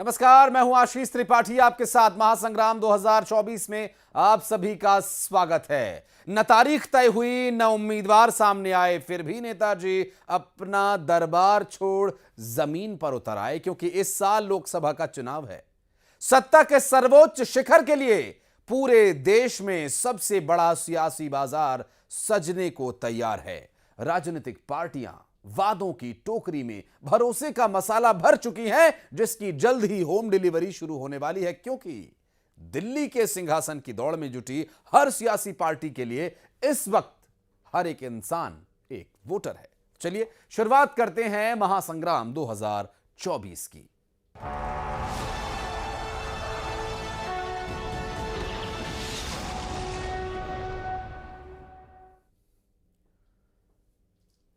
नमस्कार, मैं हूं आशीष त्रिपाठी, आपके साथ महासंग्राम 2024 में आप सभी का स्वागत है। न तारीख तय हुई, न उम्मीदवार सामने आए, फिर भी नेताजी अपना दरबार छोड़ जमीन पर उतर आए, क्योंकि इस साल लोकसभा का चुनाव है। सत्ता के सर्वोच्च शिखर के लिए पूरे देश में सबसे बड़ा सियासी बाजार सजने को तैयार है। राजनीतिक पार्टियां वादों की टोकरी में भरोसे का मसाला भर चुकी हैं, जिसकी जल्द ही होम डिलीवरी शुरू होने वाली है, क्योंकि दिल्ली के सिंहासन की दौड़ में जुटी हर सियासी पार्टी के लिए इस वक्त हर एक इंसान एक वोटर है। चलिए शुरुआत करते हैं महासंग्राम 2024 की।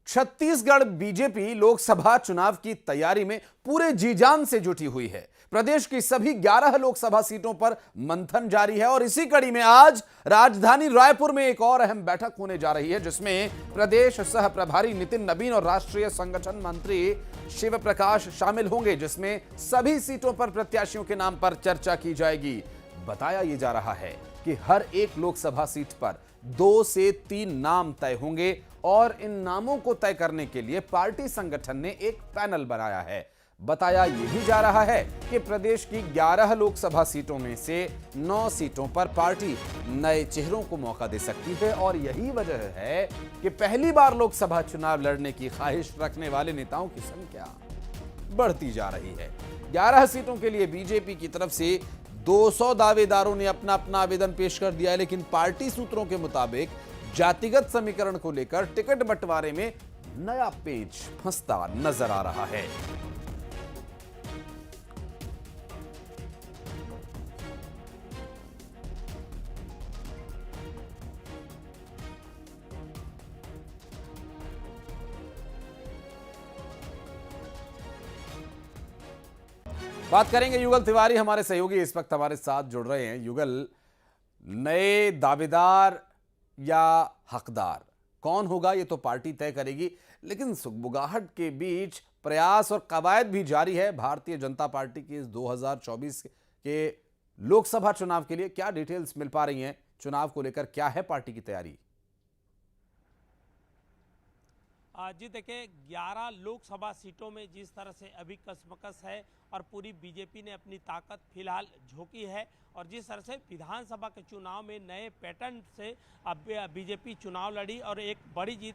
छत्तीसगढ़ बीजेपी लोकसभा चुनाव की तैयारी में पूरे जी-जान से जुटी हुई है। प्रदेश की सभी 11 लोकसभा सीटों पर मंथन जारी है और इसी कड़ी में आज राजधानी रायपुर में एक और अहम बैठक होने जा रही है, जिसमें प्रदेश सह प्रभारी नितिन नवीन और राष्ट्रीय संगठन मंत्री शिव प्रकाश शामिल होंगे, जिसमें सभी सीटों पर प्रत्याशियों के नाम पर चर्चा की जाएगी। बताया यह जा रहा है कि हर एक लोकसभा सीट पर 2 से 3 नाम तय होंगे और इन नामों को तय करने के लिए पार्टी संगठन ने एक पैनल बनाया है। बताया यह भी जा रहा है कि प्रदेश की 11 लोकसभा सीटों में से 9 सीटों पर पार्टी नए चेहरों को मौका दे सकती है और यही वजह है कि पहली बार लोकसभा चुनाव लड़ने की ख्वाहिश रखने वाले नेताओं की संख्या बढ़ती जा रही है। 11 सीटों के लिए बीजेपी की तरफ से 200 दावेदारों ने अपना अपना आवेदन पेश कर दिया है, लेकिन पार्टी सूत्रों के मुताबिक जातिगत समीकरण को लेकर टिकट बंटवारे में नया पेच फंसता नजर आ रहा है। बात करेंगे युगल तिवारी, हमारे सहयोगी इस वक्त हमारे साथ जुड़ रहे हैं। युगल, नए दावेदार या हकदार कौन होगा ये तो पार्टी तय करेगी, लेकिन सुगबुगाहट के बीच प्रयास और कवायद भी जारी है भारतीय जनता पार्टी की इस 2024 के लोकसभा चुनाव के लिए। क्या डिटेल्स मिल पा रही हैं चुनाव को लेकर, क्या है पार्टी की तैयारी? जी देखिए, 11 लोकसभा सीटों में जिस तरह से अभी कसमकस है और पूरी बीजेपी ने अपनी ताकत फिलहाल झोंकी है और जिस तरह से विधानसभा के चुनाव में नए पैटर्न से अब बीजेपी चुनाव लड़ी और एक बड़ी जीत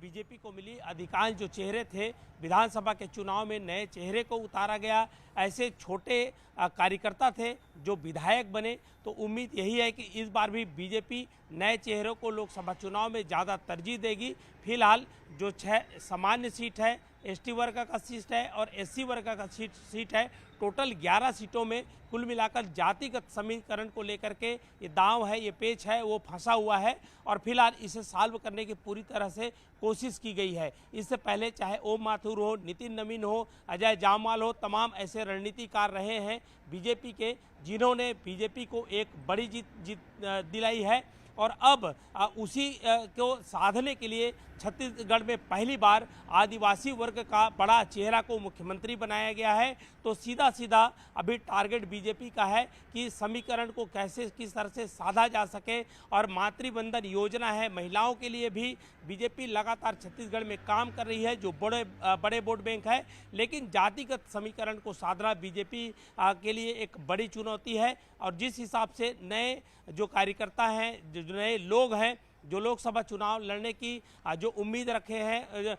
बीजेपी को मिली। अधिकांश जो चेहरे थे विधानसभा के चुनाव में नए चेहरे को उतारा गया। ऐसे छोटे कार्यकर्ता थे जो विधायक बने, तो उम्मीद यही है कि इस बार भी बीजेपी नए चेहरों को लोकसभा चुनाव में ज़्यादा तरजीह देगी। फिलहाल जो 6 सामान्य सीट है, एसटी वर्ग का सीट है और एससी वर्ग का सीट है, टोटल 11 सीटों में कुल मिलाकर जातिगत समीकरण को लेकर के ये दांव है, ये पेच है, वो फंसा हुआ है और फिलहाल इसे सॉल्व करने की पूरी तरह से कोशिश की गई है। इससे पहले चाहे ओम माथुर हो, नितिन नवीन हो, अजय जामवाल हो, तमाम ऐसे रणनीतिकार रहे हैं बीजेपी के, जिन्होंने बीजेपी को एक बड़ी जीत दिलाई है और अब उसी को साधने के लिए छत्तीसगढ़ में पहली बार आदिवासी वर्ग का बड़ा चेहरा को मुख्यमंत्री बनाया गया है। तो सीधा सीधा अभी टारगेट बीजेपी का है कि समीकरण को कैसे किस तरह से साधा जा सके और मातृवंदन योजना है महिलाओं के लिए भी बीजेपी लगातार छत्तीसगढ़ में काम कर रही है, जो बड़े वोट बैंक है, लेकिन जातिगत समीकरण को साधना बीजेपी के लिए एक बड़ी चुनौती है। और जिस हिसाब से नए जो कार्यकर्ता हैं, जो नए लोग हैं, जो लोकसभा चुनाव लड़ने की जो उम्मीद रखे हैं,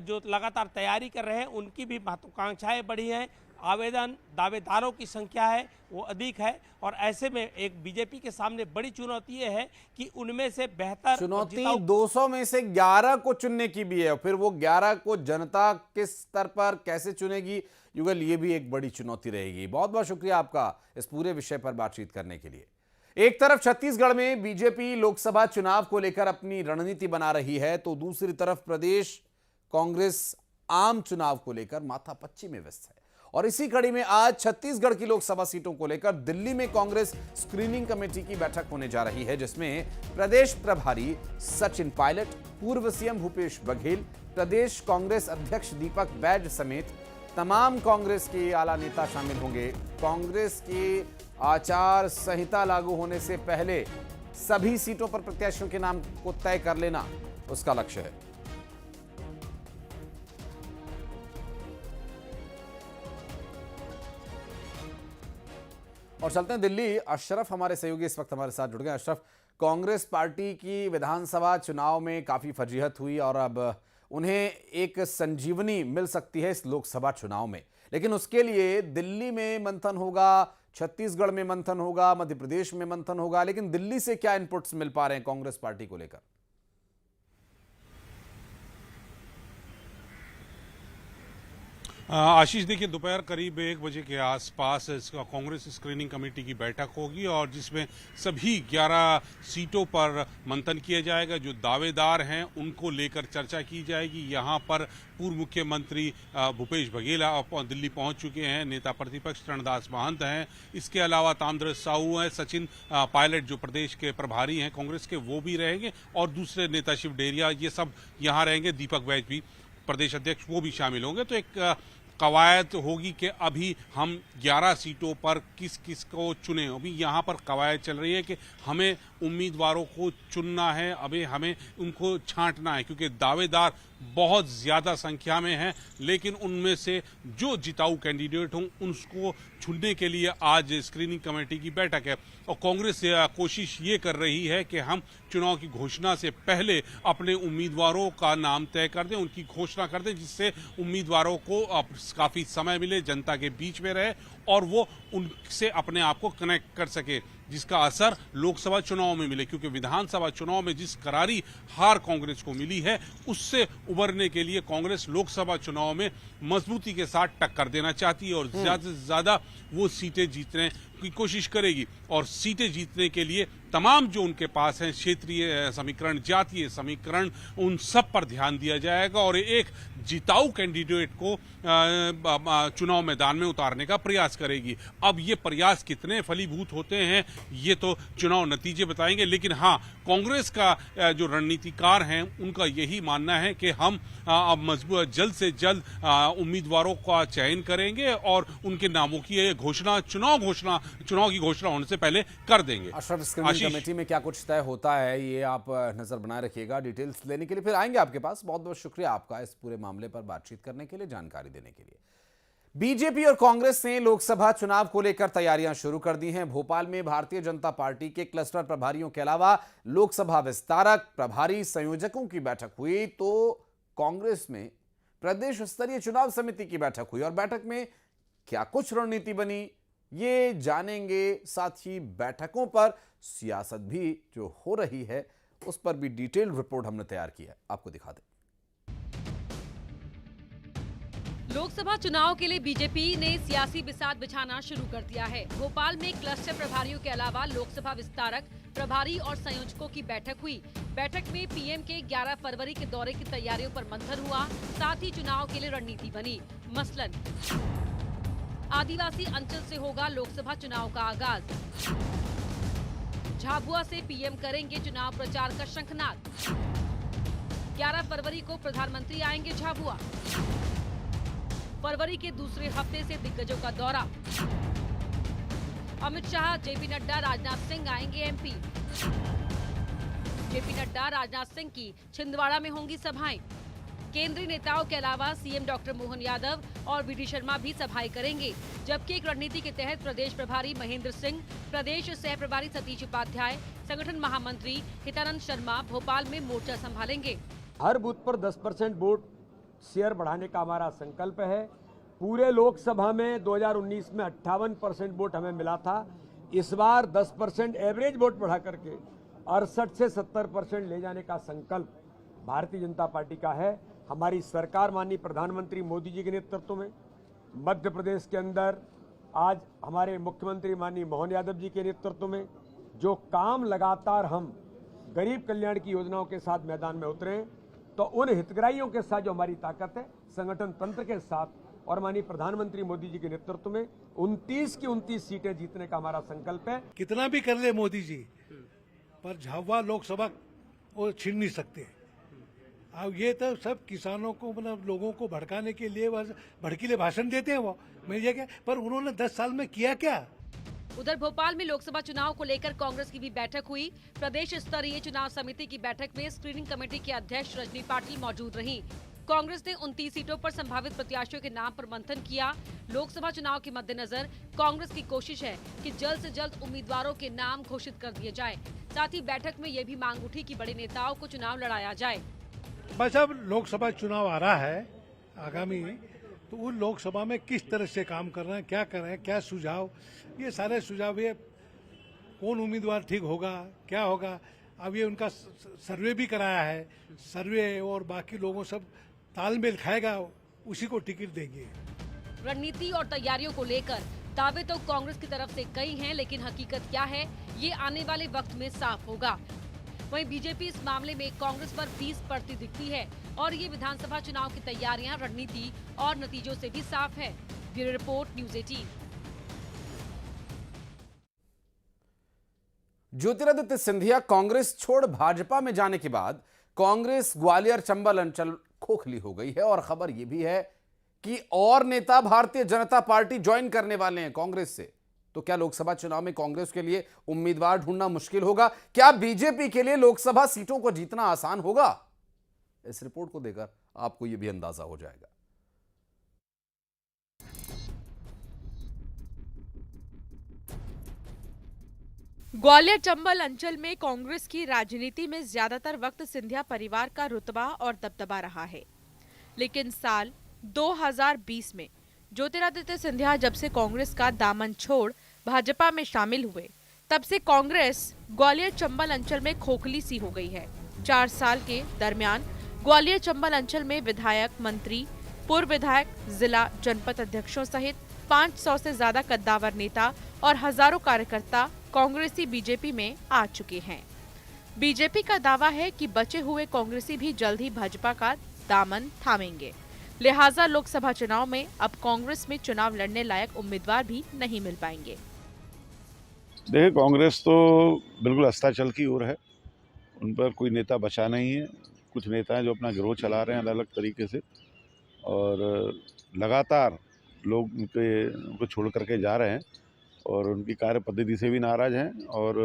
जो लगातार तैयारी कर रहे हैं, उनकी भी महत्वाकांक्षाएं बढ़ी हैं। आवेदन दावेदारों की संख्या है वो अधिक है और ऐसे में एक बीजेपी के सामने बड़ी चुनौती ये है कि उनमें से बेहतर चुनौती 200 में से 11 को चुनने की भी है, फिर वो 11 को जनता किस स्तर पर कैसे चुनेगी, युगल, ये भी एक बड़ी चुनौती रहेगी। बहुत बहुत शुक्रिया आपका इस पूरे विषय पर बातचीत करने के लिए। एक तरफ छत्तीसगढ़ में बीजेपी लोकसभा चुनाव को लेकर अपनी रणनीति बना रही है, तो दूसरी तरफ प्रदेश कांग्रेस आम चुनाव को लेकर माथापच्ची में व्यस्त है और इसी कड़ी में आज छत्तीसगढ़ की लोकसभा सीटों को लेकर दिल्ली में कांग्रेस स्क्रीनिंग कमेटी की बैठक होने जा रही है, जिसमें प्रदेश प्रभारी सचिन पायलट, पूर्व सीएम भूपेश बघेल, प्रदेश कांग्रेस अध्यक्ष दीपक बैज समेत तमाम कांग्रेस के आला नेता शामिल होंगे। कांग्रेस की आचार संहिता लागू होने से पहले सभी सीटों पर प्रत्याशियों के नाम को तय कर लेना उसका लक्ष्य है। और चलते हैं दिल्ली। अशरफ हमारे सहयोगी इस वक्त हमारे साथ जुड़ गए। अशरफ, कांग्रेस पार्टी की विधानसभा चुनाव में काफी फजीहत हुई और अब उन्हें एक संजीवनी मिल सकती है इस लोकसभा चुनाव में, लेकिन उसके लिए दिल्ली में मंथन होगा, छत्तीसगढ़ में मंथन होगा, मध्य प्रदेश में मंथन होगा, लेकिन दिल्ली से क्या इनपुट्स मिल पा रहे हैं कांग्रेस पार्टी को लेकर? आशीष, देखिए दोपहर करीब 1 बजे के आसपास कांग्रेस स्क्रीनिंग कमेटी की बैठक होगी और जिसमें सभी 11 सीटों पर मंथन किया जाएगा। जो दावेदार हैं उनको लेकर चर्चा की जाएगी। यहां पर पूर्व मुख्यमंत्री भूपेश बघेल दिल्ली पहुंच चुके हैं, नेता प्रतिपक्ष चरणदास महंत हैं, इसके अलावा ताम्रध्वज साहू हैं, सचिन पायलट जो प्रदेश के प्रभारी हैं कांग्रेस के वो भी रहेंगे और दूसरे नेता शिव डेरिया ये सब यहाँ रहेंगे, दीपक बैज भी प्रदेश अध्यक्ष वो भी शामिल होंगे। तो एक कवायद होगी कि अभी हम 11 सीटों पर किस किस को चुने। अभी यहाँ पर कवायद चल रही है कि हमें उम्मीदवारों को चुनना है, अभी हमें उनको छांटना है, क्योंकि दावेदार बहुत ज़्यादा संख्या में हैं, लेकिन उनमें से जो जिताऊ कैंडिडेट हों उनको चुनने के लिए आज स्क्रीनिंग कमेटी की बैठक है। और कांग्रेस कोशिश ये कर रही है कि हम चुनाव की घोषणा से पहले अपने उम्मीदवारों का नाम तय कर दें, उनकी घोषणा कर दें, जिससे उम्मीदवारों को काफ़ी समय मिले, जनता के बीच में रहे और वो उनसे अपने आप को कनेक्ट कर सके, जिसका असर लोकसभा चुनाव में मिले। क्योंकि विधानसभा चुनाव में जिस करारी हार कांग्रेस को मिली है उससे उबरने के लिए कांग्रेस लोकसभा चुनाव में मजबूती के साथ टक्कर देना चाहती है और ज्यादा से ज्यादा वो सीटें जीतने की कोशिश करेगी। और सीटें जीतने के लिए तमाम जो उनके पास हैं क्षेत्रीय समीकरण, जातीय समीकरण, उन सब पर ध्यान दिया जाएगा और एक जिताऊ कैंडिडेट को चुनाव मैदान में उतारने का प्रयास करेगी। अब ये प्रयास कितने फलीभूत होते हैं ये तो चुनाव नतीजे बताएंगे, लेकिन हाँ, कांग्रेस का जो रणनीतिकार हैं उनका यही मानना है कि हम अब मजबूत जल्द से जल्द उम्मीदवारों का चयन करेंगे और उनके नामों की घोषणा चुनाव की घोषणा होने से पहले कर देंगे। अशरफ, स्क्रीनिंग कमेटी में क्या कुछ तय होता है ये आप नजर बनाए रखिएगा। डिटेल्स लेने के लिए फिर आएंगे आपके पास। बहुत बहुत शुक्रिया आपका इस पूरे मामले पर बातचीत करने के लिए, जानकारी देने के लिए। बीजेपी और कांग्रेस ने लोकसभा चुनाव को लेकर तैयारियां शुरू कर दी हैं। भोपाल में भारतीय जनता पार्टी के क्लस्टर प्रभारियों के अलावा लोकसभा विस्तारक, प्रभारी, संयोजकों की बैठक हुई, तो कांग्रेस में प्रदेश स्तरीय चुनाव समिति की बैठक हुई और बैठक में क्या कुछ रणनीति बनी ये जानेंगे। साथ ही बैठकों पर सियासत भी जो हो रही है उस पर भी डिटेल्ड रिपोर्ट हमने तैयार की है, आपको दिखा दें। लोकसभा चुनाव के लिए बीजेपी ने सियासी बिसात बिछाना शुरू कर दिया है। भोपाल में क्लस्टर प्रभारियों के अलावा लोकसभा विस्तारक, प्रभारी और संयोजकों की बैठक हुई। बैठक में पीएम के 11 फरवरी के दौरे की तैयारियों पर मंथन हुआ। साथ ही चुनाव के लिए रणनीति बनी। मसलन आदिवासी अंचल से होगा लोकसभा चुनाव का आगाज। झाबुआ से पीएम करेंगे चुनाव प्रचार का शंखनाद। 11 फरवरी को प्रधानमंत्री आएंगे झाबुआ। फरवरी के दूसरे हफ्ते से दिग्गजों का दौरा। अमित शाह, जेपी नड्डा, राजनाथ सिंह आएंगे एमपी। जेपी नड्डा, राजनाथ सिंह की छिंदवाड़ा में होंगी सभाएं। केंद्रीय नेताओं के अलावा सीएम डॉक्टर मोहन यादव और वीडी शर्मा भी सभाएं करेंगे। जबकि एक रणनीति के तहत प्रदेश प्रभारी महेंद्र सिंह, प्रदेश सह प्रभारी सतीश उपाध्याय, संगठन महामंत्री हितानंद शर्मा भोपाल में मोर्चा संभालेंगे। हर बूथ पर 10% वोट शेयर बढ़ाने का हमारा संकल्प है। पूरे लोकसभा में 2019 में 58% वोट हमें मिला था। इस बार 10% एवरेज वोट बढ़ा करके 68 से 70% ले जाने का संकल्प भारतीय जनता पार्टी का है। हमारी सरकार माननीय प्रधानमंत्री मोदी जी के नेतृत्व में मध्य प्रदेश के अंदर आज हमारे मुख्यमंत्री माननीय मोहन यादव जी के नेतृत्व में जो काम लगातार हम गरीब कल्याण की योजनाओं के साथ मैदान में उतरे, तो उन हितग्राहियों के साथ जो हमारी ताकत है, संगठन तंत्र के साथ और माननीय प्रधानमंत्री मोदी जी के नेतृत्व में 29 की 29 सीटें जीतने का हमारा संकल्प है। कितना भी कर ले मोदी जी, पर झाबुआ लोकसभा वो छीन नहीं सकते। अब ये तो सब किसानों को मतलब लोगों को भड़काने के लिए बस भड़कीले भाषण देते हैं वो, मैं ये क्या, पर उन्होंने 10 साल में किया क्या? उधर भोपाल में लोकसभा चुनाव को लेकर कांग्रेस की भी बैठक हुई। प्रदेश स्तरीय चुनाव समिति की बैठक में स्क्रीनिंग कमेटी के अध्यक्ष रजनी पाटिल मौजूद रहीं। कांग्रेस ने 29 सीटों पर संभावित प्रत्याशियों के नाम पर मंथन किया। लोकसभा चुनाव के मद्देनजर कांग्रेस की कोशिश है कि जल्द से जल्द उम्मीदवारों के नाम घोषित कर दिए जाएं। साथ ही बैठक में ये भी मांग उठी कि बड़े नेताओं को चुनाव लड़ाया जाए। बस अब लोकसभा चुनाव आ रहा है आगामी, तो उन लोकसभा में किस तरह से काम कर रहे हैं, क्या कर रहे हैं, क्या सुझाव, ये सारे सुझाव, ये कौन उम्मीदवार ठीक होगा, क्या होगा, अब ये उनका सर्वे भी कराया है, सर्वे और बाकी लोगों सब तालमेल खाएगा, उसी को टिकट देंगे। रणनीति और तैयारियों को लेकर दावे तो कांग्रेस की तरफ से कई हैं, लेकिन हकीकत क्या है ये आने वाले वक्त में साफ होगा। वहीं बीजेपी इस मामले में कांग्रेस पर 20 पड़ती दिखती है और ये विधानसभा चुनाव की तैयारियां रणनीति और नतीजों से भी साफ है। Bureau report, news 18। Jyotiraditya Scindia Congress छोड़ भाजपा में जाने के बाद कांग्रेस ग्वालियर चंबल अंचल खोखली हो गई है और खबर यह भी है कि और नेता भारतीय जनता पार्टी ज्वाइन करने वाले हैं कांग्रेस से। तो क्या लोकसभा चुनाव में कांग्रेस के लिए उम्मीदवार ढूंढना मुश्किल होगा? क्या बीजेपी के लिए लोकसभा सीटों को जीतना आसान होगा? इस रिपोर्ट को देखकर आपको यह भी अंदाजा हो जाएगा। ग्वालियर चंबल अंचल में कांग्रेस की राजनीति में ज्यादातर वक्त सिंधिया परिवार का रुतबा और दबदबा रहा है, लेकिन साल 2020 में ज्योतिरादित्य सिंधिया जब से कांग्रेस का दामन छोड़ भाजपा में शामिल हुए, तब से कांग्रेस ग्वालियर चंबल अंचल में खोखली सी हो गई है। 4 साल के दरमियान ग्वालियर चंबल अंचल में विधायक, मंत्री, पूर्व विधायक, जिला जनपद अध्यक्षों सहित 500 से ज्यादा कद्दावर नेता और हजारों कार्यकर्ता कांग्रेसी बीजेपी में आ चुके हैं। बीजेपी का दावा है कि बचे हुए कांग्रेसी भी जल्द ही भाजपा का दामन थामेंगे, लिहाजा लोकसभा चुनाव में अब कांग्रेस में चुनाव लड़ने लायक उम्मीदवार भी नहीं मिल पाएंगे। देखिए, कांग्रेस तो बिल्कुल अस्ताचल की ओर है, उन पर कोई नेता बचा नहीं है। कुछ नेता हैं जो अपना गिरोह चला रहे हैं अलग अलग तरीके से, और लगातार लोग उनको छोड़ करके जा रहे हैं और उनकी कार्य पद्धति से भी नाराज हैं। और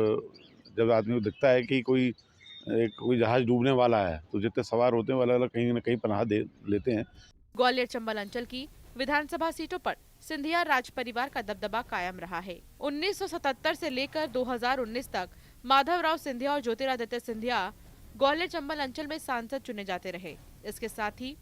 जब आदमी को दिखता है कि कोई जहाज डूबने वाला है तो जितने सवार होते हैं वो अलग अलग कहीं न कहीं पनाह दे लेते हैं। ग्वालियर चंबल अंचल की विधानसभा सीटों पर सिंधिया राज परिवार का दबदबा कायम रहा है। 1977 से लेकर 2019 तक माधवराव सिंधिया और ज्योतिरादित्य सिंधिया ग्वालियर चंबल अंचल में सांसद चुने जाते रहे। इसके साथ ही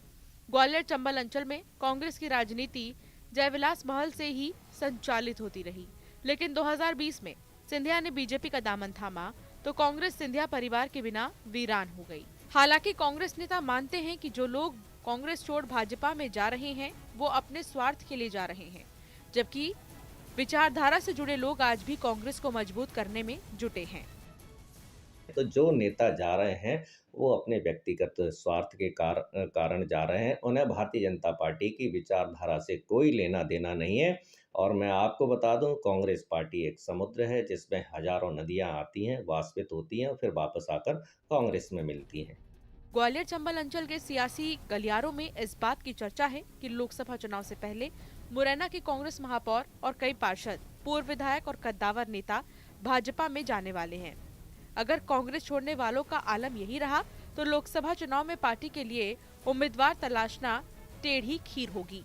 ग्वालियर चंबल अंचल में कांग्रेस की राजनीति जयविलास महल से ही संचालित होती रही, लेकिन 2020 में सिंधिया ने बीजेपी का दामन थामा तो कांग्रेस सिंधिया परिवार के बिना वीरान हो गई। हालांकि कांग्रेस नेता मानते हैं कि जो लोग कांग्रेस छोड़ भाजपा में जा रहे हैं वो अपने स्वार्थ के लिए जा रहे हैं, जबकि विचारधारा से जुड़े लोग आज भी कांग्रेस को मजबूत करने में जुटे हैं। तो जो नेता जा रहे हैं वो अपने व्यक्तिगत स्वार्थ के कारण जा रहे हैं, उन्हें भारतीय जनता पार्टी की विचारधारा से कोई लेना देना नहीं है। और मैं आपको बता दूं, कांग्रेस पार्टी एक समुद्र है जिसमें हजारों नदियां आती हैं, वाष्पित होती हैं और फिर वापस आकर कांग्रेस में मिलती हैं। ग्वालियर चंबल अंचल के सियासी गलियारों में इस बात की चर्चा है कि लोकसभा चुनाव से पहले मुरैना के कांग्रेस महापौर और कई पार्षद, पूर्व विधायक और कद्दावर नेता भाजपा में जाने वाले हैं। अगर कांग्रेस छोड़ने वालों का आलम यही रहा तो लोकसभा चुनाव में पार्टी के लिए उम्मीदवार तलाशना टेढ़ी खीर होगी।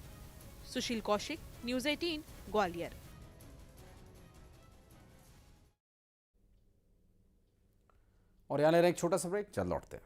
सुशील कौशिक, न्यूज़ 18, ग्वालियर। और यहाँ ले रहे हैं एक छोटा सा ब्रेक, चल लौटते हैं।